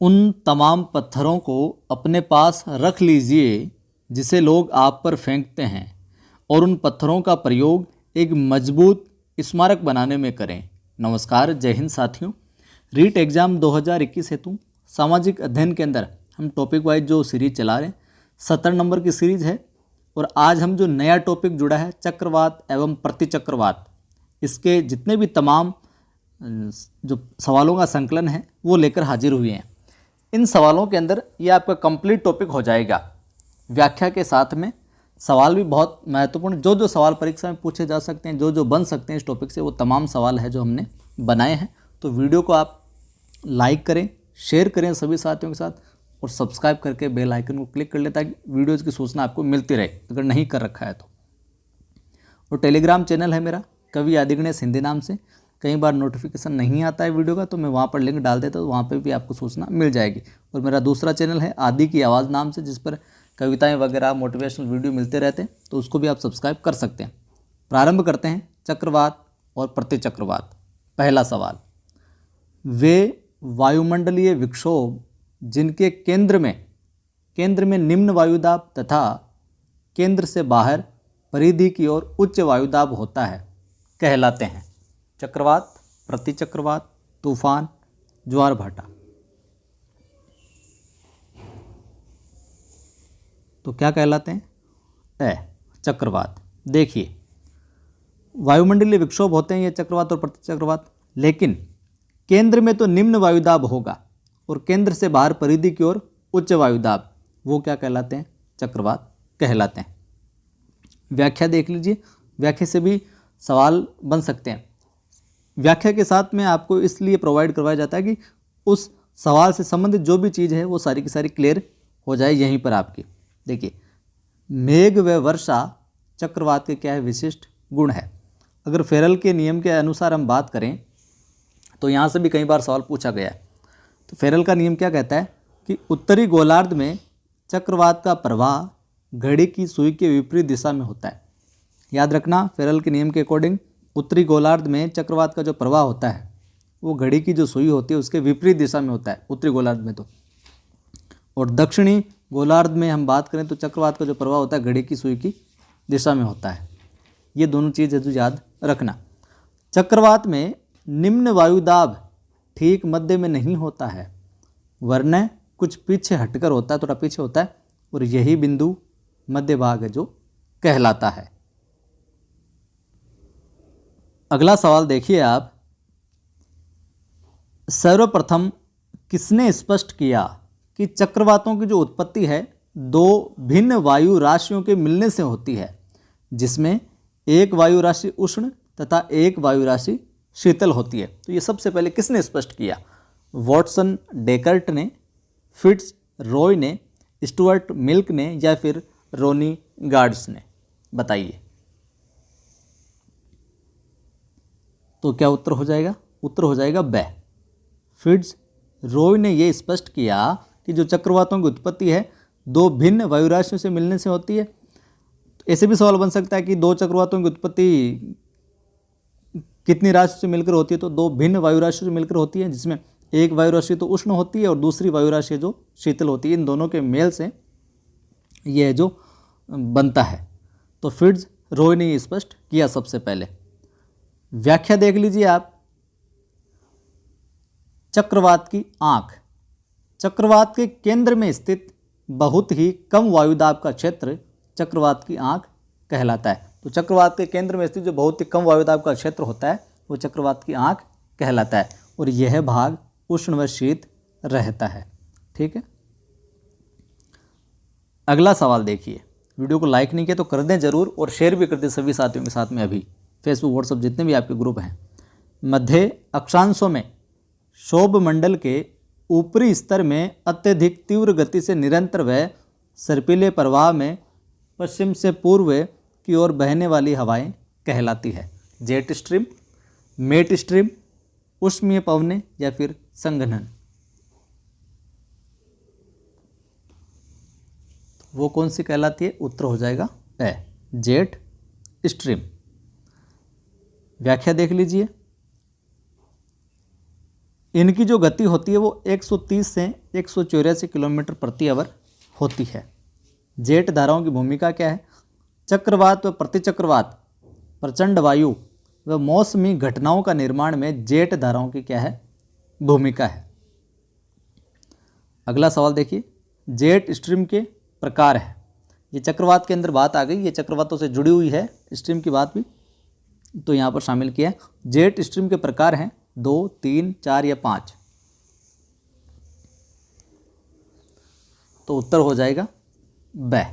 उन तमाम पत्थरों को अपने पास रख लीजिए जिसे लोग आप पर फेंकते हैं और उन पत्थरों का प्रयोग एक मजबूत स्मारक बनाने में करें। नमस्कार, जय हिंद साथियों। रीट एग्ज़ाम 2021 हेतु सामाजिक अध्ययन के अंदर हम टॉपिक वाइज जो सीरीज चला रहे हैं 70 नंबर की सीरीज है। और आज हम जो नया टॉपिक जुड़ा है चक्रवात एवं प्रतिचक्रवात, इसके जितने भी तमाम जो सवालों का संकलन है वो लेकर हाजिर हुए हैं। इन सवालों के अंदर ये आपका कंप्लीट टॉपिक हो जाएगा, व्याख्या के साथ में सवाल भी बहुत महत्वपूर्ण, जो जो सवाल परीक्षा में पूछे जा सकते हैं, जो जो बन सकते हैं इस टॉपिक से, वो तमाम सवाल है जो हमने बनाए हैं। तो वीडियो को आप लाइक करें, शेयर करें सभी साथियों के साथ और सब्सक्राइब करके बेल आइकन को क्लिक कर लें ताकि वीडियोज़ की सूचना आपको मिलती रहे अगर नहीं कर रखा है तो। और टेलीग्राम चैनल है मेरा कवि आदिगणेश हिंदी नाम से। कई बार नोटिफिकेशन नहीं आता है वीडियो का तो मैं वहाँ पर लिंक डाल देता हूँ, वहाँ पर भी आपको सूचना मिल जाएगी। और मेरा दूसरा चैनल है आदि की आवाज़ नाम से, जिस पर कविताएं वगैरह मोटिवेशनल वीडियो मिलते रहते हैं, तो उसको भी आप सब्सक्राइब कर सकते हैं। प्रारंभ करते हैं चक्रवात और प्रतिचक्रवात। पहला सवाल, वे वायुमंडलीय विक्षोभ जिनके केंद्र में निम्न वायुदाब तथा केंद्र से बाहर परिधि की ओर उच्च वायुदाब होता है कहलाते हैं। चक्रवात, प्रतिचक्रवात, तूफान, ज्वार भाटा। तो क्या कहलाते हैं? चक्रवात। देखिए, वायुमंडलीय विक्षोभ होते हैं ये चक्रवात और प्रतिचक्रवात, लेकिन केंद्र में तो निम्न वायुदाब होगा और केंद्र से बाहर परिधि की ओर उच्च वायुदाब, वो क्या कहलाते हैं? चक्रवात कहलाते हैं। व्याख्या देख लीजिए, व्याख्या से भी सवाल बन सकते हैं। व्याख्या के साथ में आपको इसलिए प्रोवाइड करवाया जाता है कि उस सवाल से संबंधित जो भी चीज़ है वो सारी की सारी क्लियर हो जाए यहीं पर आपकी। देखिए, मेघ व वर्षा चक्रवात के क्या है? विशिष्ट गुण है। अगर फेरल के नियम के अनुसार हम बात करें तो यहाँ से भी कई बार सवाल पूछा गया है। तो फेरल का नियम क्या कहता है कि उत्तरी गोलार्ध में चक्रवात का प्रवाह घड़ी की सुई के विपरीत दिशा में होता है। याद रखना, फेरल के नियम के अकॉर्डिंग उत्तरी गोलार्ध में चक्रवात का जो प्रवाह होता है वो घड़ी की जो सुई होती है उसके विपरीत दिशा में होता है उत्तरी गोलार्ध में। तो और दक्षिणी गोलार्ध में हम बात करें तो चक्रवात का जो प्रवाह होता है घड़ी की सुई की दिशा में होता है। ये दोनों चीज़ जो याद रखना। चक्रवात में निम्न वायुदाब ठीक मध्य में नहीं होता है, वरना कुछ पीछे हटकर होता है, थोड़ा पीछे होता है, और यही बिंदु मध्य भाग है जो कहलाता है। अगला सवाल देखिए आप, सर्वप्रथम किसने स्पष्ट किया कि चक्रवातों की जो उत्पत्ति है दो भिन्न वायु राशियों के मिलने से होती है, जिसमें एक वायु राशि उष्ण तथा एक वायु राशि शीतल होती है? तो ये सबसे पहले किसने स्पष्ट किया? वॉटसन डेकर्ट ने, फिट्स रॉय ने, स्टुअर्ट मिल्क ने, या फिर रोनी गार्ड्स ने? बताइए। तो क्या उत्तर हो जाएगा? उत्तर हो जाएगा ब। फिट्स रॉय ने ये स्पष्ट किया कि जो चक्रवातों की उत्पत्ति है दो भिन्न वायु राशियों से मिलने से होती है। तो ऐसे भी सवाल बन सकता है कि दो चक्रवातों की उत्पत्ति कितनी राशि से मिलकर होती है? तो दो भिन्न वायु राशियों से मिलकर होती है, जिसमें एक वायु राशि तो उष्ण होती है और दूसरी वायु राशि जो शीतल होती है। इन दोनों के मेल से यह जो बनता है। तो फिट्स रॉय ने ये स्पष्ट किया सबसे पहले। व्याख्या देख लीजिए आप, चक्रवात की आंख। चक्रवात के केंद्र में स्थित बहुत ही कम वायुदाब का क्षेत्र चक्रवात की आंख कहलाता है। तो चक्रवात के केंद्र में स्थित जो बहुत ही कम वायुदाब का क्षेत्र होता है वो चक्रवात की आंख कहलाता है, और यह भाग उष्ण व शीत रहता है। ठीक है। अगला सवाल देखिए, वीडियो को लाइक नहीं किया तो कर दें जरूर, और शेयर भी कर दें सभी साथियों के साथ में। अभी फेसबुक व्हाट्सएप जितने भी आपके ग्रुप हैं। मध्य अक्षांशों में क्षोभ मंडल के ऊपरी स्तर में अत्यधिक तीव्र गति से निरंतर व सर्पीले प्रवाह में पश्चिम से पूर्व की ओर बहने वाली हवाएं कहलाती है। जेट स्ट्रीम, मेट स्ट्रीम, उष्मीय पवनें, या फिर संघनन? वो कौन सी कहलाती है? उत्तर हो जाएगा ए, जेट स्ट्रीम। व्याख्या देख लीजिए, इनकी जो गति होती है वो 130 से 184 किलोमीटर प्रति आवर होती है। जेट धाराओं की भूमिका क्या है? चक्रवात व प्रतिचक्रवात, प्रचंड वायु व मौसमी घटनाओं का निर्माण में जेट धाराओं की क्या है? भूमिका है। अगला सवाल देखिए, जेट स्ट्रीम के प्रकार है। ये चक्रवात के अंदर बात आ गई, ये चक्रवातों से जुड़ी हुई है, स्ट्रीम की बात भी तो यहाँ पर शामिल किया है। जेट स्ट्रीम के प्रकार हैं 2, 3, 4 या 5। तो उत्तर हो जाएगा ब।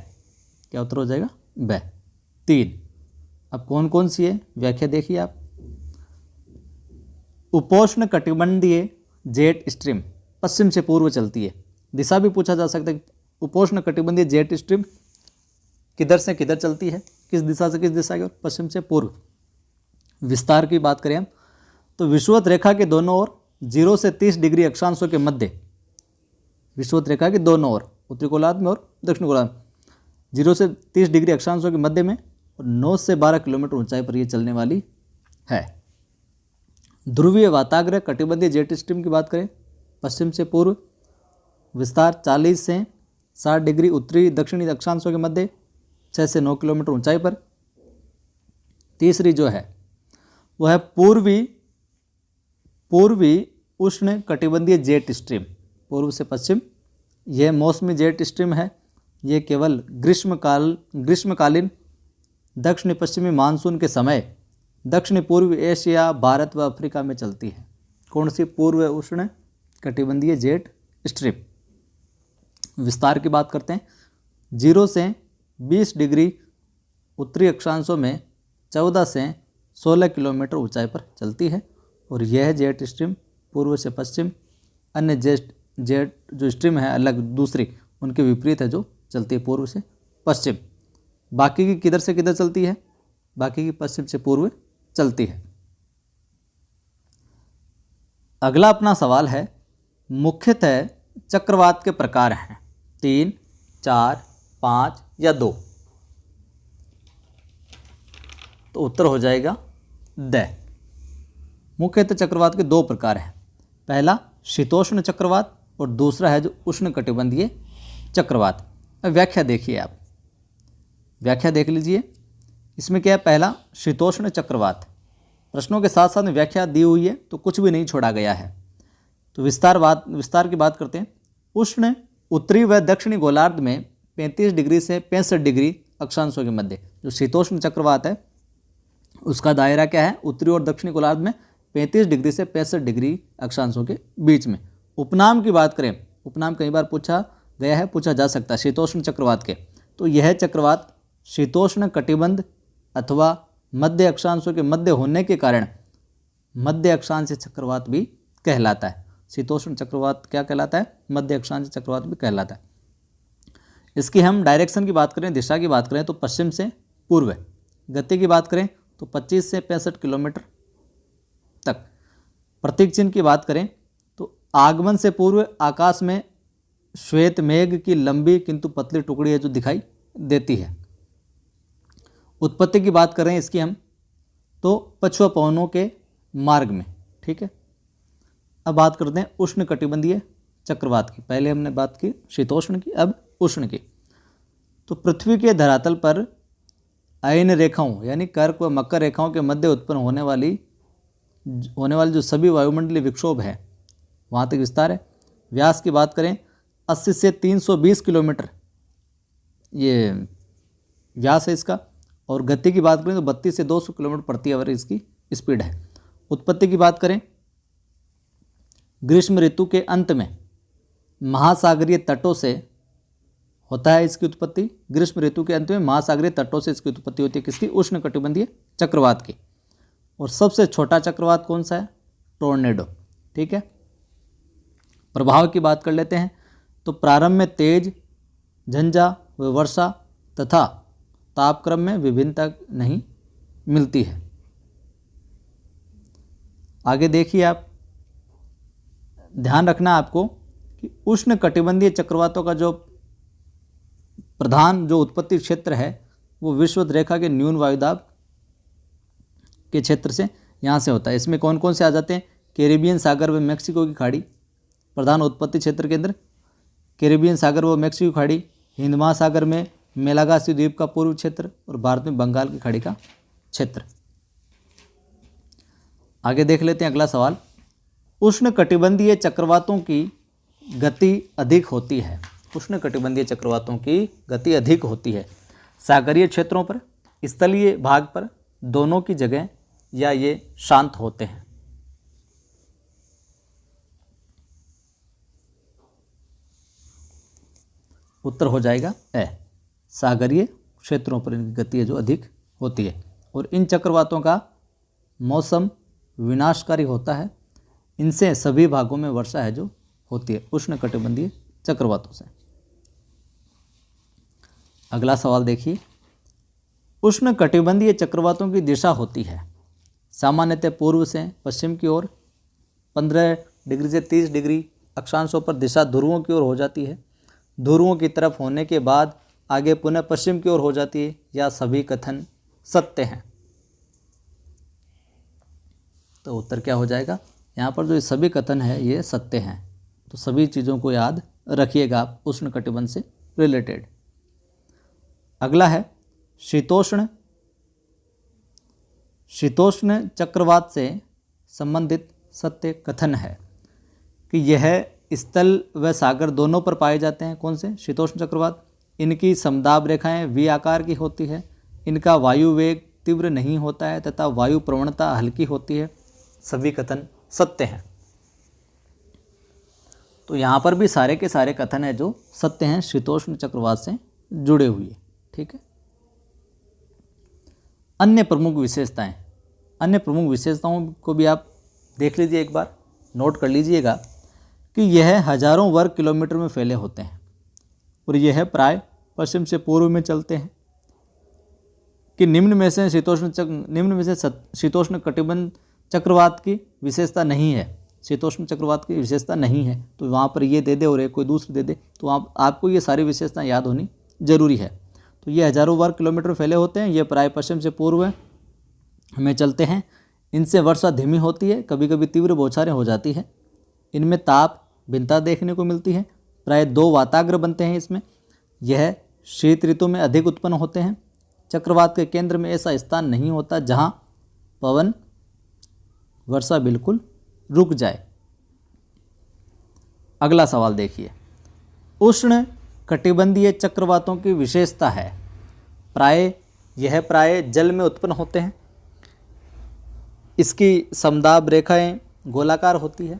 क्या उत्तर हो जाएगा? ब। 3। अब कौन कौन सी है व्याख्या देखिए आप। उपोष्ण कटिबंधीय जेट स्ट्रीम पश्चिम से पूर्व चलती है। दिशा भी पूछा जा सकता है, उपोष्ण कटिबंधीय जेट स्ट्रीम किधर से किधर चलती है, किस दिशा से किस दिशा की ओर? पश्चिम से पूर्व। विस्तार की बात करें हम तो विषुवत रेखा के दोनों ओर 0 से 30 डिग्री अक्षांशों के मध्य, विषुवत रेखा के दोनों ओर, उत्तरी गोलार्ध में और दक्षिण गोलार्ध में 0 से 30 डिग्री अक्षांशों के मध्य में और 9 से 12 किलोमीटर ऊंचाई पर यह चलने वाली है। ध्रुवीय वाताग्र कटिबंधीय जेट स्ट्रीम की बात करें पश्चिम से पूर्व, विस्तार 40 से 60 डिग्री उत्तरी दक्षिणी अक्षांशों के मध्य, 6 से 9 किलोमीटर ऊंचाई पर। तीसरी जो है वह है पूर्वी उष्ण कटिबंधीय जेट स्ट्रीम, पूर्व से पश्चिम। यह मौसमी जेट स्ट्रीम है। यह केवल ग्रीष्मकालीन दक्षिण पश्चिमी मानसून के समय दक्षिण पूर्व एशिया, भारत व अफ्रीका में चलती है। कौन सी? पूर्व उष्ण कटिबंधीय जेट स्ट्रीम। विस्तार की बात करते हैं, 0 से 20 डिग्री उत्तरी अक्षांशों में 14 से 16 किलोमीटर ऊंचाई पर चलती है और यह जेट स्ट्रीम पूर्व से पश्चिम। अन्य जेट जो स्ट्रीम है अलग दूसरी उनके विपरीत है, जो चलती है पूर्व से पश्चिम। बाकी की किधर से किधर चलती है? बाकी की पश्चिम से पूर्व चलती है। अगला अपना सवाल है, मुख्यतः चक्रवात के प्रकार हैं 3, 4, 5 या 2। तो उत्तर हो जाएगा द। मुख्यतः चक्रवात के 2 प्रकार हैं। पहला शीतोष्ण चक्रवात और दूसरा है जो उष्ण कटिबंधीय चक्रवात। अब व्याख्या देखिए आप, व्याख्या देख लीजिए। इसमें क्या है? पहला शीतोष्ण चक्रवात, प्रश्नों के साथ साथ में व्याख्या दी हुई है तो कुछ भी नहीं छोड़ा गया है। तो विस्तार की बात करते हैं। उष्ण उत्तरी व दक्षिणी गोलार्ध में 35 डिग्री से 65 डिग्री अक्षांशों के मध्य जो शीतोष्ण चक्रवात है उसका दायरा क्या है? उत्तरी और दक्षिणी गोलार्ध में 35 डिग्री से 65 डिग्री अक्षांशों के बीच में। उपनाम की बात करें, उपनाम कई बार पूछा गया है, पूछा जा सकता है शीतोष्ण चक्रवात के। तो यह चक्रवात शीतोष्ण कटिबंध अथवा मध्य अक्षांशों के मध्य होने के कारण मध्य अक्षांश चक्रवात भी कहलाता है। शीतोष्ण चक्रवात क्या कहलाता है? मध्य अक्षांश चक्रवात भी कहलाता है। इसकी हम डायरेक्शन की बात करें, दिशा की बात करें तो पश्चिम से पूर्व। गति की बात करें तो 25 से 65 किलोमीटर तक। प्रतीक चिन्ह की बात करें तो आगमन से पूर्व आकाश में श्वेत मेघ की लंबी किंतु पतली टुकड़ी है जो दिखाई देती है। उत्पत्ति की बात करें इसकी हम तो पछुआ पवनों के मार्ग में। ठीक है, अब बात करते हैं उष्ण कटिबंधीय चक्रवात की। पहले हमने बात की शीतोष्ण की, अब उष्ण की। तो पृथ्वी के धरातल पर आयन रेखाओं यानी कर्क व मकर रेखाओं के मध्य उत्पन्न होने वाली जो सभी वायुमंडलीय विक्षोभ है वहाँ तक विस्तार है। व्यास की बात करें 80 से 320 किलोमीटर ये व्यास है इसका, और गति की बात करें तो 32 से 200 किलोमीटर प्रति आवर इसकी स्पीड है। उत्पत्ति की बात करें ग्रीष्म ऋतु के अंत में महासागरीय तटों से होता है इसकी उत्पत्ति। ग्रीष्म ऋतु के अंत में महासागरीय तटों से इसकी उत्पत्ति होती है किसकी? उष्ण कटिबंधीय चक्रवात की। और सबसे छोटा चक्रवात कौन सा है? टोर्नेडो। ठीक है, प्रभाव की बात कर लेते हैं तो प्रारंभ में तेज झंझा व वर्षा तथा तापक्रम में विभिन्नता नहीं मिलती है। आगे देखिए आप, ध्यान रखना आपको कि उष्ण कटिबंधीय चक्रवातों का जो प्रधान जो उत्पत्ति क्षेत्र है वो विषुवत रेखा के न्यून वायुदाब के क्षेत्र से यहाँ से होता है। इसमें कौन कौन से आ जाते हैं? कैरिबियन सागर व मैक्सिको की खाड़ी, प्रधान उत्पत्ति क्षेत्र के अंदर कैरिबियन सागर व मैक्सिको की खाड़ी, हिंद महासागर में मेलागासी द्वीप का पूर्व क्षेत्र और भारत में बंगाल की खाड़ी का क्षेत्र। आगे देख लेते हैं अगला सवाल। उष्णकटिबंधीय चक्रवातों की गति अधिक होती है। उष्णकटिबंधीय चक्रवातों की गति अधिक होती है सागरीय क्षेत्रों पर, स्थलीय भाग पर, दोनों की जगह, या ये शांत होते हैं। उत्तर हो जाएगा ए, सागरीय क्षेत्रों पर इनकी गति है जो अधिक होती है। और इन चक्रवातों का मौसम विनाशकारी होता है, इनसे सभी भागों में वर्षा है जो होती है, उष्णकटिबंधीय चक्रवातों से। अगला सवाल देखिए। उष्णकटिबंधीय चक्रवातों की दिशा होती है सामान्यतः पूर्व से पश्चिम की ओर, 15 डिग्री से 30 डिग्री अक्षांशों पर दिशा ध्रुवों की ओर हो जाती है, ध्रुवों की तरफ होने के बाद आगे पुनः पश्चिम की ओर हो जाती है, या सभी कथन सत्य हैं। तो उत्तर क्या हो जाएगा? यहाँ पर जो सभी कथन है ये सत्य हैं। तो सभी चीज़ों को याद रखिएगा आप उष्णकटिबंध से रिलेटेड। अगला है शीतोष्ण चक्रवात से संबंधित सत्य कथन है कि यह स्थल व सागर दोनों पर पाए जाते हैं। कौन से? शीतोष्ण चक्रवात। इनकी समदाब रेखाएं वी आकार की होती है, इनका वायु वेग तीव्र नहीं होता है तथा वायु प्रवणता हल्की होती है। सभी कथन सत्य हैं। तो यहाँ पर भी सारे के सारे कथन है जो सत्य हैं, शीतोष्ण चक्रवात से जुड़े हुए। ठीक है। अन्य प्रमुख विशेषताएं, अन्य प्रमुख विशेषताओं को भी आप देख लीजिए, एक बार नोट कर लीजिएगा कि यह हजारों वर्ग किलोमीटर में फैले होते हैं और यह प्राय पश्चिम से पूर्व में चलते हैं। कि निम्न में से शीतोष्ण कटिबंध चक्रवात की विशेषता नहीं है, शीतोष्ण चक्रवात की विशेषता नहीं है, तो वहाँ पर ये दे दे और एक कोई दूसरी दे दे, तो आपको ये सारी विशेषताएं याद होनी जरूरी है। तो ये हजारों वर्ग किलोमीटर फैले होते हैं, ये प्राय पश्चिम से पूर्व में चलते हैं। इनसे वर्षा धीमी होती है, कभी कभी तीव्र बौछारें हो जाती है। इनमें ताप भिन्नता देखने को मिलती है, प्राय 2 वाताग्र बनते हैं इसमें। यह शीत ऋतु में अधिक उत्पन्न होते हैं। चक्रवात के केंद्र में ऐसा स्थान नहीं होता जहाँ पवन वर्षा बिल्कुल रुक जाए। अगला सवाल देखिए। उष्ण कटिबंधीय चक्रवातों की विशेषता है यह प्राय जल में उत्पन्न होते हैं। इसकी समदाब रेखाएं गोलाकार होती है।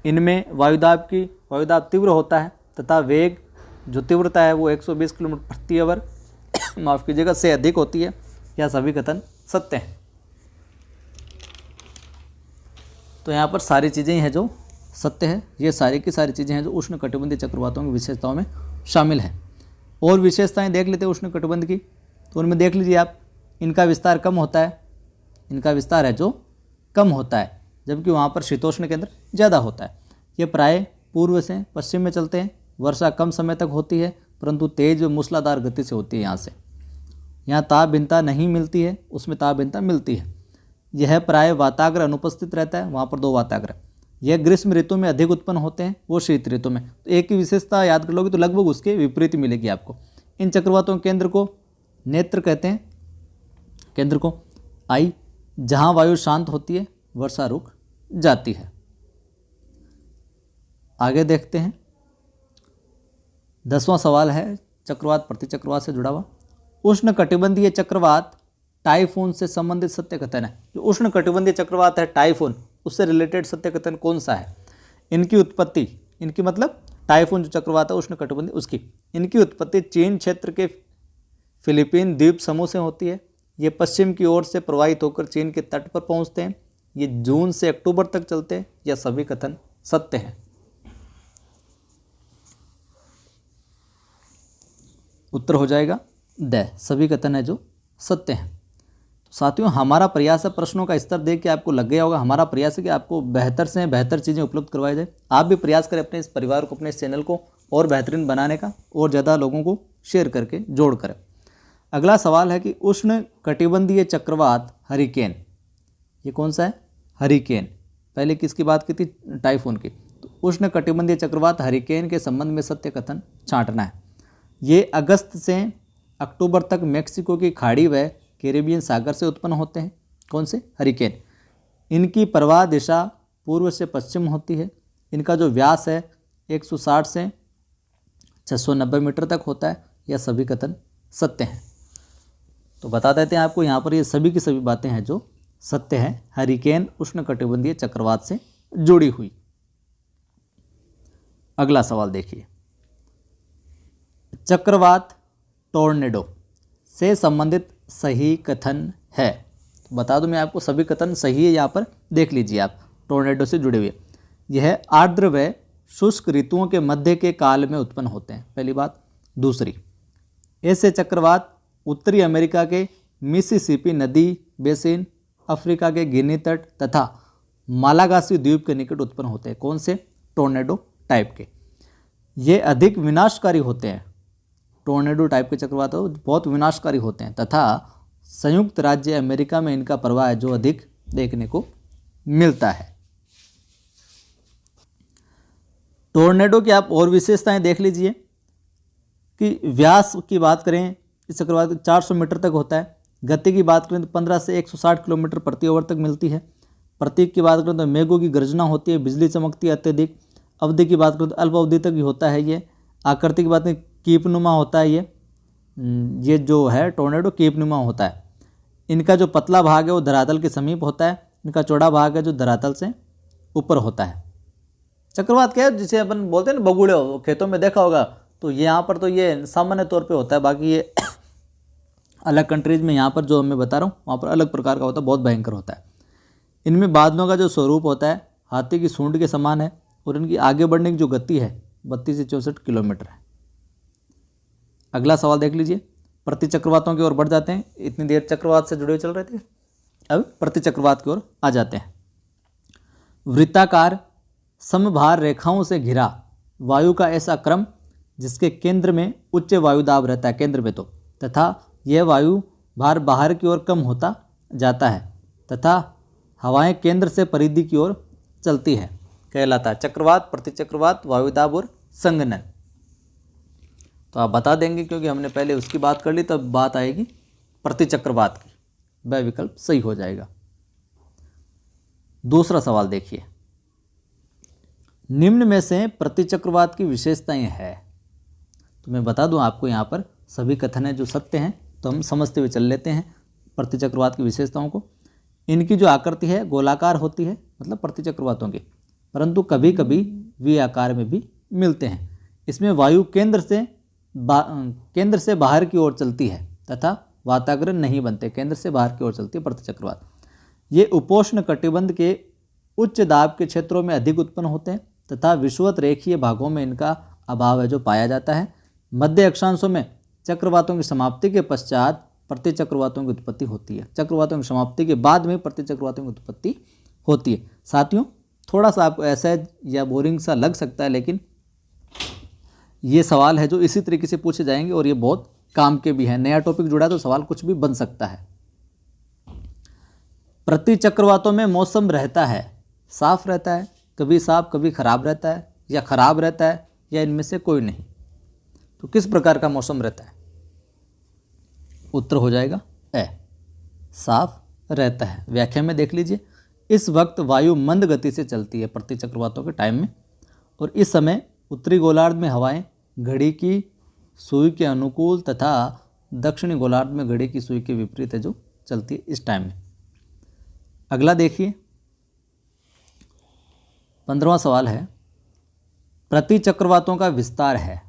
इनमें वायुदाब तीव्र होता है तथा वेग जो तीव्रता है वो 120 किलोमीटर प्रति आवर माफ़ कीजिएगा से अधिक होती है। यह सभी कथन सत्य हैं। तो यहाँ पर सारी चीज़ें हैं जो सत्य है, ये सारी की सारी चीज़ें हैं जो उष्ण कटिबंधीय चक्रवातों की विशेषताओं में शामिल हैं। और विशेषताएं देख लेते हैं उष्ण कटिबंध की, तो उनमें देख लीजिए आप, इनका विस्तार कम होता है, इनका विस्तार है जो कम होता है, जबकि वहाँ पर शीतोष्ण केंद्र ज़्यादा होता है। ये प्राय पूर्व से पश्चिम में चलते हैं। वर्षा कम समय तक होती है परंतु तेज व मूसलाधार गति से होती है। यहाँ ताप भिन्नता नहीं मिलती है, उसमें ताप भिन्नता मिलती है। यह प्राय वाताग्र अनुपस्थित रहता है, वहाँ पर 2 वाताग्र। यह ग्रीष्म ऋतु में अधिक उत्पन्न होते हैं, वो शीत ऋतु में। तो एक की विशेषता याद कर लोगे तो लगभग उसके विपरीत मिलेगी आपको। इन चक्रवातों के केंद्र को नेत्र कहते हैं, केंद्र को आई, जहाँ वायु शांत होती है वर्षा रुक जाती है। आगे देखते हैं। 10वां सवाल है चक्रवात प्रति चक्रवात से जुड़ा हुआ। उष्ण कटिबंधीय चक्रवात टाइफून से संबंधित सत्य कथन है। जो उष्ण कटिबंधीय चक्रवात है टाइफून, उससे रिलेटेड सत्य कथन कौन सा है? इनकी उत्पत्ति, इनकी मतलब टाइफून जो चक्रवात है उष्ण कटिबंधीय, उसकी इनकी उत्पत्ति चीन क्षेत्र के फिलीपीन द्वीप समूह से होती है। ये पश्चिम की ओर से प्रवाहित होकर चीन के तट पर पहुंचते हैं। ये जून से अक्टूबर तक चलते हैं। यह सभी कथन सत्य हैं। उत्तर हो जाएगा द, सभी कथन है जो सत्य हैं। तो साथियों, हमारा प्रयास है प्रश्नों का स्तर देख के आपको लग गया होगा। हमारा प्रयास है कि आपको बेहतर से बेहतर चीज़ें उपलब्ध करवाई जाए। आप भी प्रयास करें अपने इस परिवार को, अपने इस चैनल को और बेहतरीन बनाने का, और ज़्यादा लोगों को शेयर करके जोड़ करें। अगला सवाल है कि उष्ण कटिबंधीय चक्रवात हरिकेन, ये कौन सा है? हरिकेन। पहले किसकी बात की थी? टाइफून की। तो उष्ण कटिबंधीय चक्रवात हरिकेन के संबंध में सत्य कथन छांटना है। ये अगस्त से अक्टूबर तक मेक्सिको की खाड़ी व कैरिबियन सागर से उत्पन्न होते हैं। कौन से? हरिकेन। इनकी प्रवाह दिशा पूर्व से पश्चिम होती है। इनका जो व्यास है 160 से 690 मीटर तक होता है। यह सभी कथन सत्य हैं। तो बता देते हैं आपको यहाँ पर ये सभी की सभी बातें हैं जो सत्य है हरिकेन उष्णकटिबंधीय चक्रवात से जुड़ी हुई। अगला सवाल देखिए, चक्रवात टोर्नेडो से संबंधित सही कथन है। तो बता दूं मैं आपको, सभी कथन सही है, यहाँ पर देख लीजिए आप, टोर्नेडो से जुड़े हुए। यह आर्द्र व शुष्क ऋतुओं के मध्य के काल में उत्पन्न होते हैं, पहली बात। दूसरी, ऐसे चक्रवात उत्तरी अमेरिका के मिसिसिपी नदी बेसिन, अफ्रीका के गिनी तट तथा मालागासी द्वीप के निकट उत्पन्न होते हैं। कौन से? टोर्नेडो टाइप के। ये अधिक विनाशकारी होते हैं। टोर्नेडो टाइप के चक्रवात बहुत विनाशकारी होते हैं तथा संयुक्त राज्य अमेरिका में इनका प्रवाह है जो अधिक देखने को मिलता है। टोर्नेडो की आप और विशेषताएं देख लीजिए कि व्यास की बात करें, इस चक्रवात 400 मीटर तक होता है। गति की बात करें तो 15 से 160 किलोमीटर प्रति ओवर तक मिलती है। प्रतीक की बात करें तो मेघों की गर्जना होती है, बिजली चमकती है अत्यधिक। अवधि की बात करें तो अल्प अवधि तक ही होता है ये। आकृति की बात करें, कीपनुमा होता है ये जो है टोर्नेडो कीपनुमा होता है। इनका जो पतला भाग है वो धरातल के समीप होता है। इनका चौड़ा भाग है जो धरातल से ऊपर होता है। चक्रवात क्या है, जिसे अपन बोलते हैं ना बगुड़े, खेतों में देखा होगा, तो ये यहाँ पर तो ये सामान्य तौर पे होता है। बाकी ये अलग कंट्रीज में, यहाँ पर जो मैं बता रहा हूँ वहाँ पर अलग प्रकार का होता है, बहुत भयंकर होता है। इनमें बादलों का जो स्वरूप होता है हाथी की सूंड के समान है और इनकी आगे बढ़ने की जो गति है 32 से 64 किलोमीटर है। अगला सवाल देख लीजिए, प्रति चक्रवातों की ओर बढ़ जाते हैं। इतनी देर चक्रवात से जुड़े हुए चल रहे थे, अब प्रति चक्रवात की ओर आ जाते हैं। वृत्ताकार समभार रेखाओं से घिरा वायु का ऐसा क्रम जिसके केंद्र में उच्च वायुदाब रहता है, केंद्र में तो, तथा यह वायु भार बाहर की ओर कम होता जाता है तथा हवाएं केंद्र से परिधि की ओर चलती है, कहलाता है चक्रवात, प्रतिचक्रवात, वायुदाब और संघनन। तो आप बता देंगे क्योंकि हमने पहले उसकी बात कर ली, तब बात आएगी प्रतिचक्रवात की, वह विकल्प सही हो जाएगा। दूसरा सवाल देखिए, निम्न में से प्रतिचक्रवात की विशेषताएं है। तो मैं बता दूं आपको, यहाँ पर सभी कथन है जो सत्य हैं, तो हम समझते हुए चल लेते हैं प्रतिचक्रवात की विशेषताओं को। इनकी जो आकृति है गोलाकार होती है, मतलब प्रतिचक्रवातों की, परंतु कभी कभी वी आकार में भी मिलते हैं। इसमें वायु केंद्र से बाहर की ओर चलती है तथा वातावरण नहीं बनते, केंद्र से बाहर की ओर चलती है प्रतिचक्रवात। ये उपोष्ण कटिबंध के उच्च दाब के क्षेत्रों में अधिक उत्पन्न होते हैं तथा विषुवत रेखीय भागों में इनका अभाव है जो पाया जाता है। मध्य अक्षांशों में चक्रवातों की समाप्ति के पश्चात प्रतिचक्रवातों की उत्पत्ति होती है। चक्रवातों की समाप्ति के बाद में प्रतिचक्रवातों की उत्पत्ति होती है। साथियों, थोड़ा सा आपको ऐसा या बोरिंग सा लग सकता है, लेकिन ये सवाल है जो इसी तरीके से पूछे जाएंगे और ये बहुत काम के भी हैं। नया टॉपिक जुड़ा तो सवाल कुछ भी बन सकता है। प्रतिचक्रवातों में मौसम रहता है, साफ रहता है, कभी साफ कभी खराब रहता है, या खराब रहता है, या इनमें से कोई नहीं। तो किस प्रकार का मौसम रहता है? उत्तर हो जाएगा ए, साफ रहता है। व्याख्या में देख लीजिए, इस वक्त वायु मंद गति से चलती है प्रतिचक्रवातों के टाइम में, और इस समय उत्तरी गोलार्ध में हवाएं घड़ी की सुई के अनुकूल तथा दक्षिणी गोलार्ध में घड़ी की सुई के विपरीत है जो चलती है इस टाइम में। अगला देखिए, 15वां सवाल है, प्रतिचक्रवातों का विस्तार है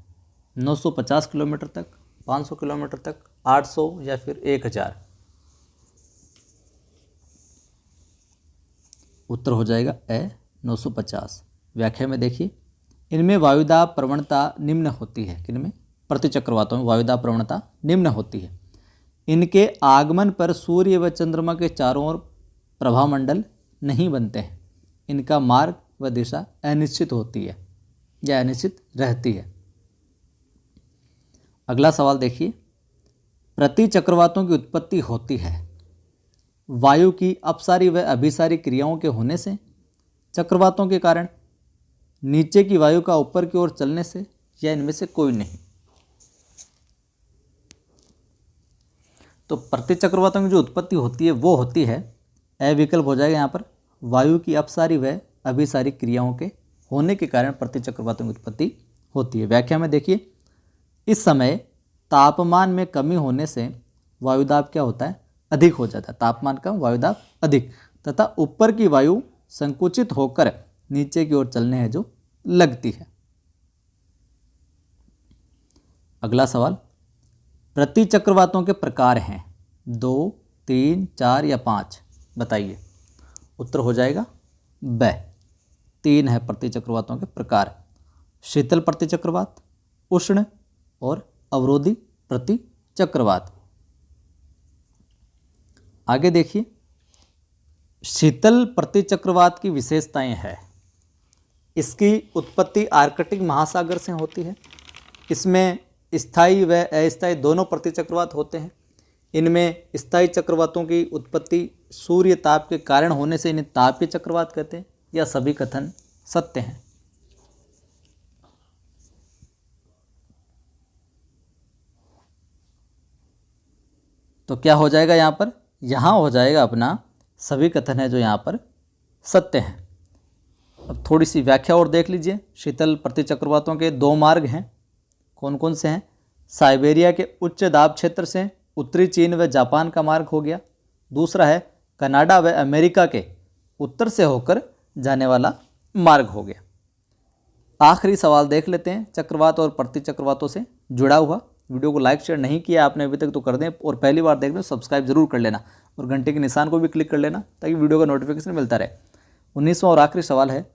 950 किलोमीटर तक, 500 किलोमीटर तक, 800 या फिर 1000। उत्तर हो जाएगा ए, 950। व्याख्या में देखिए, इनमें वायुदाब प्रवणता निम्न होती है। किनमें? प्रतिचक्रवातों में वायुदाब प्रवणता निम्न होती है। इनके आगमन पर सूर्य व चंद्रमा के चारों ओर प्रभामंडल नहीं बनते हैं। इनका मार्ग व दिशा अनिश्चित होती है या अनिश्चित रहती है। अगला सवाल देखिए, प्रतिचक्रवातों की उत्पत्ति होती है वायु की अपसारी व अभिसारी क्रियाओं के होने से, चक्रवातों के कारण, नीचे की वायु का ऊपर की ओर चलने से, या इनमें से कोई नहीं। तो प्रतिचक्रवातों की जो उत्पत्ति होती है वो होती है, ए विकल्प हो जाएगा यहाँ पर, वायु की अपसारी व अभिसारी क्रियाओं के होने के कारण प्रतिचक्रवातों की उत्पत्ति होती है। व्याख्या में देखिए, इस समय तापमान में कमी होने से वायुदाब क्या होता है, अधिक हो जाता है। तापमान कम, वायुदाब अधिक, तथा ऊपर की वायु संकुचित होकर नीचे की ओर चलने है जो लगती है। अगला सवाल, प्रतिचक्रवातों के प्रकार हैं 2, 3, 4 या 5, बताइए। उत्तर हो जाएगा ब, 3 है प्रतिचक्रवातों के प्रकार, शीतल प्रतिचक्रवात, उष्ण और अवरोधी प्रतिचक्रवात। आगे देखिए, शीतल प्रतिचक्रवात की विशेषताएं हैं। इसकी उत्पत्ति आर्कटिक महासागर से होती है। इसमें स्थायी व अस्थायी दोनों प्रतिचक्रवात होते हैं। इनमें स्थायी चक्रवातों की उत्पत्ति सूर्य ताप के कारण होने से इन्हें तापीय चक्रवात कहते हैं। यह सभी कथन सत्य हैं। तो क्या हो जाएगा यहाँ पर, यहाँ हो जाएगा अपना सभी कथन है जो यहाँ पर सत्य हैं। अब थोड़ी सी व्याख्या और देख लीजिए। शीतल प्रतिचक्रवातों के 2 मार्ग हैं, कौन कौन से हैं? साइबेरिया के उच्च दाब क्षेत्र से उत्तरी चीन व जापान का मार्ग हो गया। दूसरा है कनाडा व अमेरिका के उत्तर से होकर जाने वाला मार्ग हो गया। आखिरी सवाल देख लेते हैं, चक्रवात और प्रतिचक्रवातों से जुड़ा हुआ। वीडियो को लाइक शेयर नहीं किया आपने अभी तक तो कर दें, और पहली बार देख रहे हो सब्सक्राइब जरूर कर लेना, और घंटे के निशान को भी क्लिक कर लेना ताकि वीडियो का नोटिफिकेशन मिलता रहे। 19वां और आखिरी सवाल है,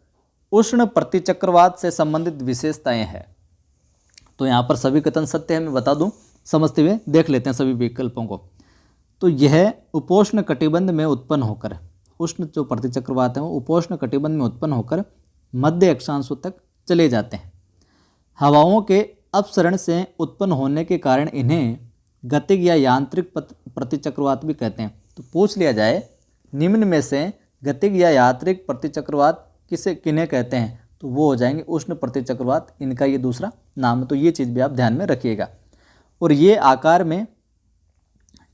उष्ण प्रतिचक्रवात से संबंधित विशेषताएं हैं। तो यहाँ पर सभी कथन सत्य है, मैं बता दूं, समझते हुए देख लेते हैं सभी विकल्पों को। तो यह उपोष्ण कटिबंध में उत्पन्न होकर, उष्ण जो प्रतिचक्रवात है वो उपोष्ण कटिबंध में उत्पन्न होकर मध्य अक्षांशों तक चले जाते हैं। हवाओं के अपसरण से उत्पन्न होने के कारण इन्हें गतिज या यांत्रिक प्रतिचक्रवात भी कहते हैं। तो पूछ लिया जाए, निम्न में से गतिज या यांत्रिक प्रतिचक्रवात किन्हें कहते हैं, तो वो हो जाएंगे उष्ण प्रतिचक्रवात। इनका ये दूसरा नाम है, तो ये चीज़ भी आप ध्यान में रखिएगा। और ये आकार में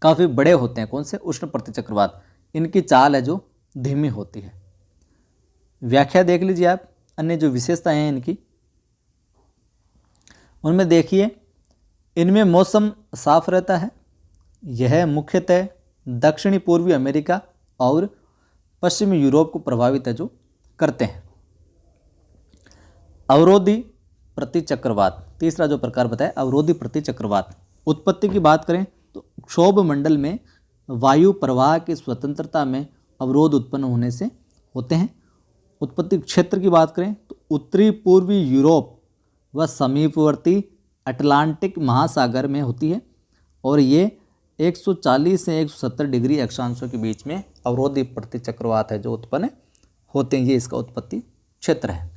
काफ़ी बड़े होते हैं, कौन से? उष्ण प्रतिचक्रवात। इनकी चाल है जो धीमी होती है। व्याख्या देख लीजिए आप, अन्य जो विशेषताएं हैं इनकी, उनमें देखिए, इनमें मौसम साफ रहता है। यह मुख्यतः दक्षिणी पूर्वी अमेरिका और पश्चिमी यूरोप को प्रभावित है जो करते हैं। अवरोधी प्रतिचक्रवात, तीसरा जो प्रकार बताया अवरोधी प्रतिचक्रवात। उत्पत्ति की बात करें तो क्षोभ मंडल में वायु प्रवाह की स्वतंत्रता में अवरोध उत्पन्न होने से होते हैं। उत्पत्ति क्षेत्र की बात करें तो उत्तरी पूर्वी यूरोप व समीपवर्ती अटलांटिक महासागर में होती है, और ये 140 से 170 डिग्री अक्षांशों के बीच में अवरोधी प्रतिचक्रवात है जो उत्पन्न होते हैं। ये इसका उत्पत्ति क्षेत्र है।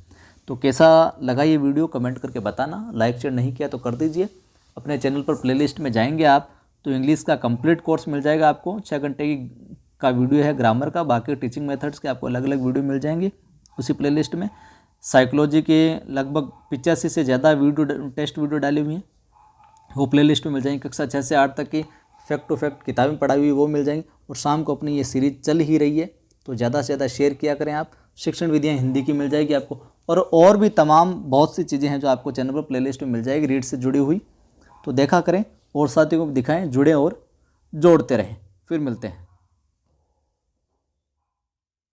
तो कैसा लगा ये वीडियो कमेंट करके बताना। लाइक शेयर नहीं किया तो कर दीजिए। अपने चैनल पर प्लेलिस्ट में जाएंगे आप तो इंग्लिश का कंप्लीट कोर्स मिल जाएगा आपको। 6 घंटे का वीडियो है ग्रामर का, बाकी टीचिंग मेथड्स के आपको अलग अलग वीडियो मिल जाएंगे उसी प्लेलिस्ट में। साइकोलॉजी के लगभग 85 से ज़्यादा टेस्ट वीडियो डाली हुई हैं, वो प्लेलिस्ट में मिल जाएंगी। कक्षा 6 से 8 तक की फैक्ट टू फैक्ट किताबें पढ़ाई हुई वो मिल जाएंगी। और शाम को अपनी ये सीरीज चल ही रही है, तो ज़्यादा से ज़्यादा शेयर किया करें आप। शिक्षण विधियाँ हिंदी की मिल जाएगी आपको, और भी तमाम बहुत सी चीज़ें हैं जो आपको चैनल पर प्लेलिस्ट में मिल जाएगी रीड से जुड़ी हुई। तो देखा करें और साथियों को दिखाएं, जुड़ें और जोड़ते रहें। फिर मिलते हैं।